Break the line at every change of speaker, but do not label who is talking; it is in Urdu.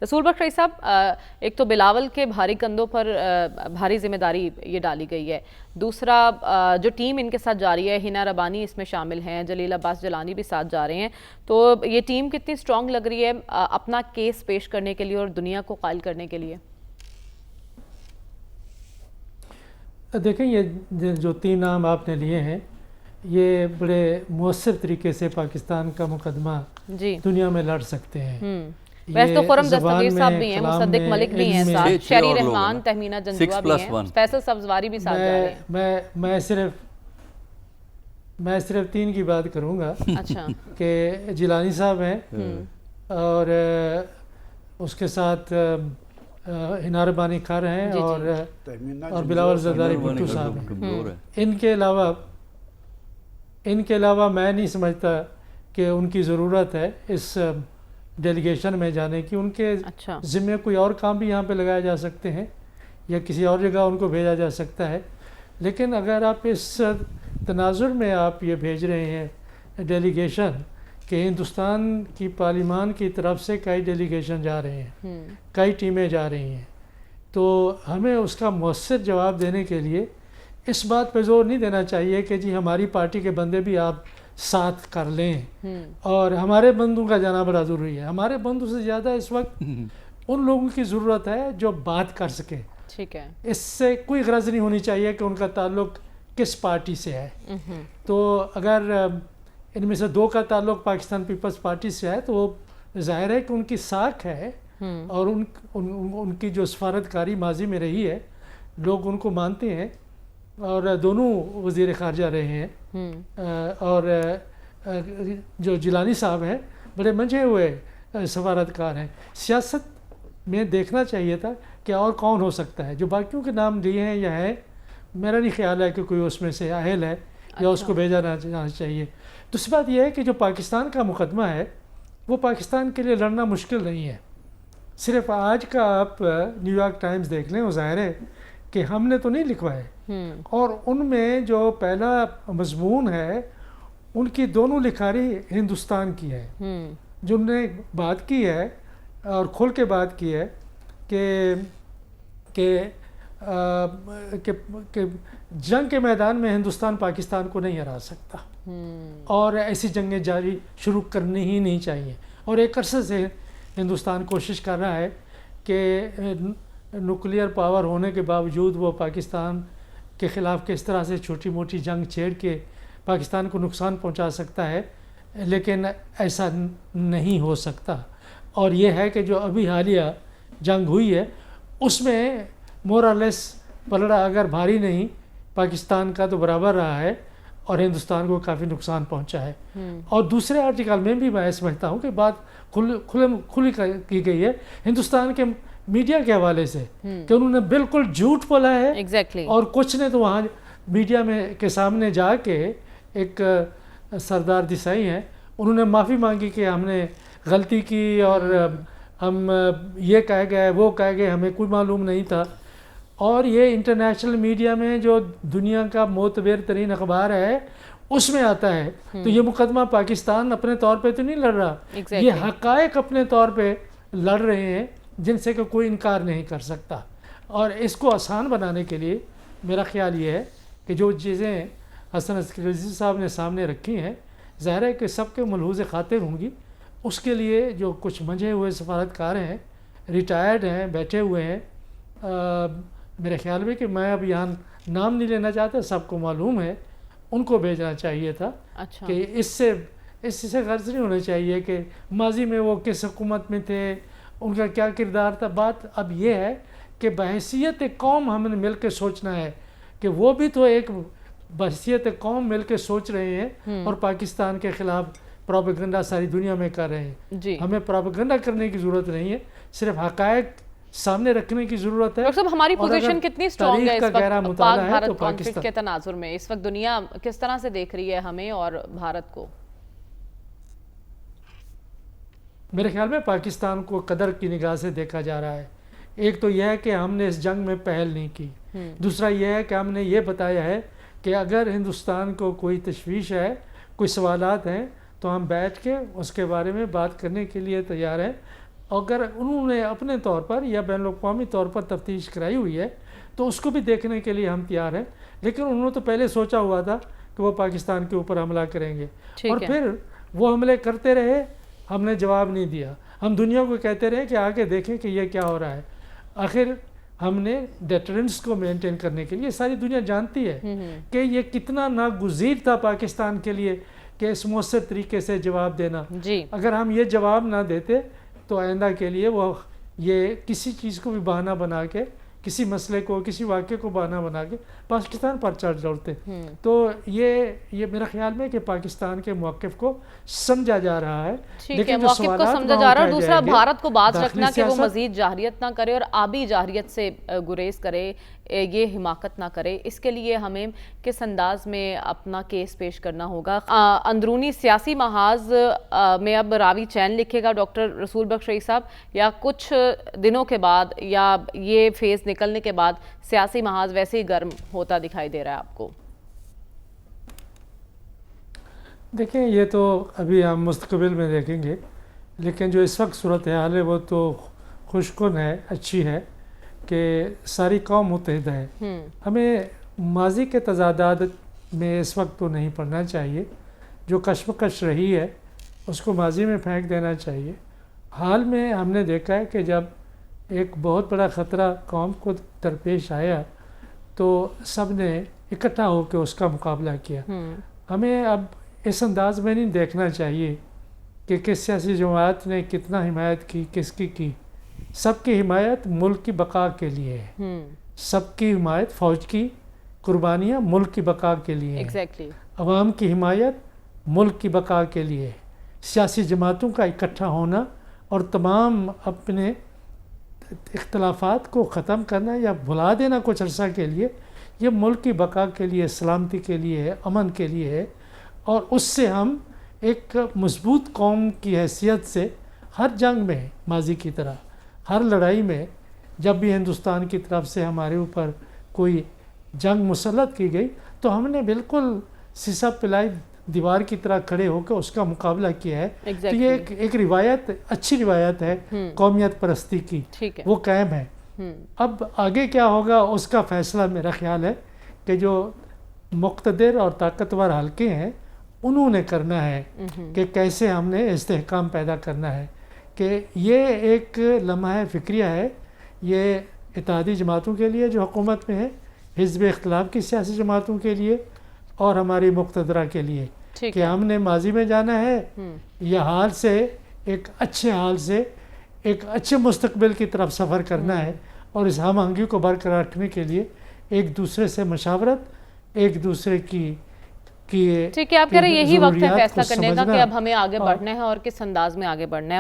رسول بخش رئیس صاحب، ایک تو بلاول کے بھاری کندھوں پر بھاری ذمہ داری یہ ڈالی گئی ہے، دوسرا جو ٹیم ان کے ساتھ جا رہی ہے، ہنا ربانی اس میں شامل ہیں، جلیل عباس جیلانی بھی ساتھ جا رہے ہیں، تو یہ ٹیم کتنی سٹرونگ لگ رہی ہے اپنا کیس پیش کرنے کے لیے اور دنیا کو قائل کرنے کے لیے؟
دیکھیں، یہ جو تین نام آپ نے لیے ہیں یہ بڑے مؤثر طریقے سے پاکستان کا مقدمہ دنیا میں لڑ سکتے ہیں۔
ویسے تو خرم دستگیر صاحب بھی ہیں، مصدق ملک بھی ہیں ساتھ، شہری رحمان، تہمینہ جنجوہ بھی ہیں، فیصل سبزواری بھی ساتھ جا رہے ہیں۔
میں صرف تین کی بات کروں گا کہ جیلانی صاحب ہیں اور اس کے ساتھ ہنا ربانی کار ہیں اور بلاول زرداری بھٹو صاحب ہیں۔ ان کے علاوہ میں نہیں سمجھتا کہ ان کی ضرورت ہے اس ڈیلیگیشن میں جانے کی۔ ان کے ذمہ کوئی اور کام بھی یہاں پہ لگائے جا سکتے ہیں یا کسی اور جگہ ان کو بھیجا جا سکتا ہے، لیکن اگر آپ اس تناظر میں آپ یہ بھیج رہے ہیں ڈیلیگیشن کہ ہندوستان کی پارلیمان کی طرف سے کئی ڈیلیگیشن جا رہے ہیں، کئی ٹیمیں جا رہی ہیں، تو ہمیں اس کا مؤثر جواب دینے کے لیے اس بات پہ زور نہیں دینا چاہیے کہ جی ہماری پارٹی کے بندے بھی آپ ساتھ کر لیں اور ہمارے بندوں کا جانا بڑا ضروری ہے۔ ہمارے بندوں سے زیادہ اس وقت ان لوگوں کی ضرورت ہے جو بات کر سکیں۔
ٹھیک ہے،
اس سے کوئی غرض نہیں ہونی چاہیے کہ ان کا تعلق کس پارٹی سے ہے۔ تو اگر ان میں سے دو کا تعلق پاکستان پیپلز پارٹی سے ہے تو وہ ظاہر ہے کہ ان کی ساکھ ہے اور ان کی جو سفارتکاری ماضی میں رہی ہے، لوگ ان کو مانتے ہیں، اور دونوں وزیر خارجہ رہے ہیں، اور جو جیلانی صاحب ہیں بڑے منجھے ہوئے سفارتکار ہیں۔ سیاست میں دیکھنا چاہیے تھا کہ اور کون ہو سکتا ہے۔ جو باقیوں کے نام لیے ہیں یا ہے، میرا نہیں خیال ہے کہ کوئی اس میں سے اہل ہے یا اس کو بھیجا جانا چاہیے۔ دوسری بات یہ ہے کہ جو پاکستان کا مقدمہ ہے وہ پاکستان کے لیے لڑنا مشکل نہیں ہے۔ صرف آج کا آپ نیو یارک ٹائمز دیکھ لیں، وہ ظاہر ہے کہ ہم نے تو نہیں لکھوائے، اور ان میں جو پہلا مضمون ہے ان کی دونوں لکھاری ہندوستان کی ہے، جن نے بات کی ہے اور کھول کے بات کی ہے کہ جنگ کے میدان میں ہندوستان پاکستان کو نہیں ہرا سکتا اور ایسی جنگیں جاری شروع کرنی ہی نہیں چاہیے۔ اور ایک عرصے سے ہندوستان کوشش کر رہا ہے کہ نیوکلیئر پاور ہونے کے باوجود وہ پاکستان کے خلاف کس طرح سے چھوٹی موٹی جنگ چھیڑ کے پاکستان کو نقصان پہنچا سکتا ہے، لیکن ایسا نہیں ہو سکتا۔ اور یہ ہے کہ جو ابھی حالیہ جنگ ہوئی ہے اس میں مورلیس پلڑا اگر بھاری نہیں پاکستان کا تو برابر رہا ہے اور ہندوستان کو کافی نقصان پہنچا ہے۔ اور دوسرے آرٹیکل میں بھی میں سمجھتا ہوں کہ بات کھلی کی گئی ہے ہندوستان کے میڈیا کے حوالے سے کہ انہوں نے بالکل جھوٹ بولا ہے، اور کچھ نے تو وہاں میڈیا میں کے سامنے جا کے، ایک سردار دیسائی ہیں، انہوں نے معافی مانگی کہ ہم نے غلطی کی اور ہم یہ کہہ گئے وہ کہہ گئے، ہمیں کوئی معلوم نہیں تھا۔ اور یہ انٹرنیشنل میڈیا میں جو دنیا کا معتبر ترین اخبار ہے اس میں آتا ہے، تو یہ مقدمہ پاکستان اپنے طور پہ تو نہیں لڑ رہا، یہ حقائق اپنے طور پہ لڑ رہے ہیں جن سے کہ کوئی انکار نہیں کر سکتا۔ اور اس کو آسان بنانے کے لیے میرا خیال یہ ہے کہ جو چیزیں حسن عسکری صاحب نے سامنے رکھی ہیں، ظاہر ہے کہ سب کے ملحوظ خاطر ہوں گی، اس کے لیے جو کچھ منجھے ہوئے سفارتکار ہیں، ریٹائرڈ ہیں، بیٹھے ہوئے ہیں، میرے خیال میں کہ میں اب یہاں نام نہیں لینا چاہتا، سب کو معلوم ہے، ان کو بھیجنا چاہیے تھا کہ اس سے غرض نہیں ہونا چاہیے کہ ماضی میں وہ کس حکومت میں تھے، ان کا کیا کردار تھا۔ بات اب یہ ہے کہ بحیثیت قوم ہم نے مل کے سوچنا ہے کہ وہ بھی تو ایک بحیثیت قوم مل کے سوچ رہے ہیں اور پاکستان کے خلاف پروپیگنڈا ساری دنیا میں کر رہے ہیں۔ ہمیں پروپیگنڈا کرنے کی ضرورت نہیں ہے، صرف حقائق سامنے رکھنے کی ضرورت ہے۔
ڈاکٹر صاحب، ہماری پوزیشن کتنی سٹرونگ ہے اس وقت پاک بھارت کانفلکٹ کے تناظر میں؟ اس وقت دنیا کس طرح سے دیکھ رہی ہے ہمیں اور بھارت کو؟
میرے خیال میں پاکستان کو قدر کی نگاہ سے دیکھا جا رہا ہے۔ ایک تو یہ ہے کہ ہم نے اس جنگ میں پہل نہیں کی، دوسرا یہ ہے کہ ہم نے یہ بتایا ہے کہ اگر ہندوستان کو کوئی تشویش ہے، کوئی سوالات ہیں، تو ہم بیٹھ کے اس کے بارے میں بات کرنے کے لیے تیار ہیں۔ اگر انہوں نے اپنے طور پر یا بین الاقوامی طور پر تفتیش کرائی ہوئی ہے تو اس کو بھی دیکھنے کے لیے ہم تیار ہیں، لیکن انہوں نے تو پہلے سوچا ہوا تھا کہ وہ پاکستان کے اوپر حملہ کریں گے، اور پھر وہ حملے کرتے رہے، ہم نے جواب نہیں دیا، ہم دنیا کو کہتے رہے کہ آگے دیکھیں کہ یہ کیا ہو رہا ہے۔ آخر ہم نے ڈیٹرنس کو مینٹین کرنے کے لیے، ساری دنیا جانتی ہے کہ یہ کتنا ناگزیر تھا پاکستان کے لیے کہ اس مؤثر طریقے سے جواب دینا۔ اگر ہم یہ جواب نہ دیتے تو آئندہ کے لیے وہ یہ کسی چیز کو بھی بہانہ بنا کے، کسی مسئلے کو، کسی واقعے کو بہانہ بنا کے پاکستان پر چڑھ جوڑتے۔ تو یہ میرا خیال میں کہ پاکستان کے موقف کو سمجھا جا رہا ہے،
لیکن جو موقف کو سمجھا جا رہا ہے، دوسرا بھارت کو باز رکھنا کہ وہ مزید جارحیت نہ کرے اور آبی جارحیت سے گریز کرے، یہ حماقت نہ کرے، اس کے لیے ہمیں کس انداز میں اپنا کیس پیش کرنا ہوگا؟ اندرونی سیاسی محاذ میں اب راوی چین لکھے گا ڈاکٹر رسول بخش رئی صاحب، یا کچھ دنوں کے بعد یا یہ فیز نکلنے کے بعد سیاسی محاذ ویسے ہی گرم ہوتا دکھائی دے رہا ہے آپ کو؟
دیکھیں، یہ تو ابھی ہم مستقبل میں دیکھیں گے، لیکن جو اس وقت صورتحال ہے وہ تو خوشکن ہے، اچھی ہے کہ ساری قوم متحد ہے۔ ہمیں ماضی کے تضادات میں اس وقت تو نہیں پڑنا چاہیے، جو کشمکش رہی ہے اس کو ماضی میں پھینک دینا چاہیے۔ حال میں ہم نے دیکھا ہے کہ جب ایک بہت بڑا خطرہ قوم کو درپیش آیا تو سب نے اکٹھا ہو کے اس کا مقابلہ کیا۔ ہمیں اب اس انداز میں نہیں دیکھنا چاہیے کہ کس سیاسی جماعت نے کتنا حمایت کی، کس کی۔ سب کی حمایت ملک کی بقا کے لیے ہے، سب کی حمایت، فوج کی قربانیاں ملک کی بقا کے لیے ہیں، عوام کی حمایت ملک کی بقا کے لیے ہے۔ سیاسی جماعتوں کا اکٹھا ہونا اور تمام اپنے اختلافات کو ختم کرنا یا بھلا دینا کچھ عرصہ کے لیے، یہ ملک کی بقا کے لیے، سلامتی کے لیے ہے، امن کے لیے ہے، اور اس سے ہم ایک مضبوط قوم کی حیثیت سے ہر جنگ میں، ماضی کی طرح ہر لڑائی میں، جب بھی ہندوستان کی طرف سے ہمارے اوپر کوئی جنگ مسلط کی گئی تو ہم نے بالکل سیسا پلائی دیوار کی طرح کھڑے ہو کے اس کا مقابلہ کیا ہے۔ تو یہ ایک روایت، اچھی روایت ہے قومیت پرستی کی، وہ قائم ہے۔ اب آگے کیا ہوگا اس کا فیصلہ میرا خیال ہے کہ جو مقتدر اور طاقتور حلقے ہیں انہوں نے کرنا ہے کہ کیسے ہم نے استحکام پیدا کرنا ہے، کہ یہ ایک لمحہ فکریہ ہے، یہ اتحادی جماعتوں کے لیے جو حکومت میں ہے، حزب اختلاف کی سیاسی جماعتوں کے لیے اور ہماری مقتدرہ کے لیے، کہ ہم نے ماضی میں جانا ہے یا حال سے ایک اچھے حال سے ایک اچھے مستقبل کی طرف سفر کرنا ہے، اور اس ہم آہنگی کو برقرار رکھنے کے لیے ایک دوسرے سے مشاورت، ایک دوسرے کی
ٹھیک ہے، آپ کہہ رہے ہیں یہی وقت ہے فیصلہ کرنے کا کہ اب ہمیں آگے بڑھنا ہے اور کس انداز میں آگے بڑھنا ہے۔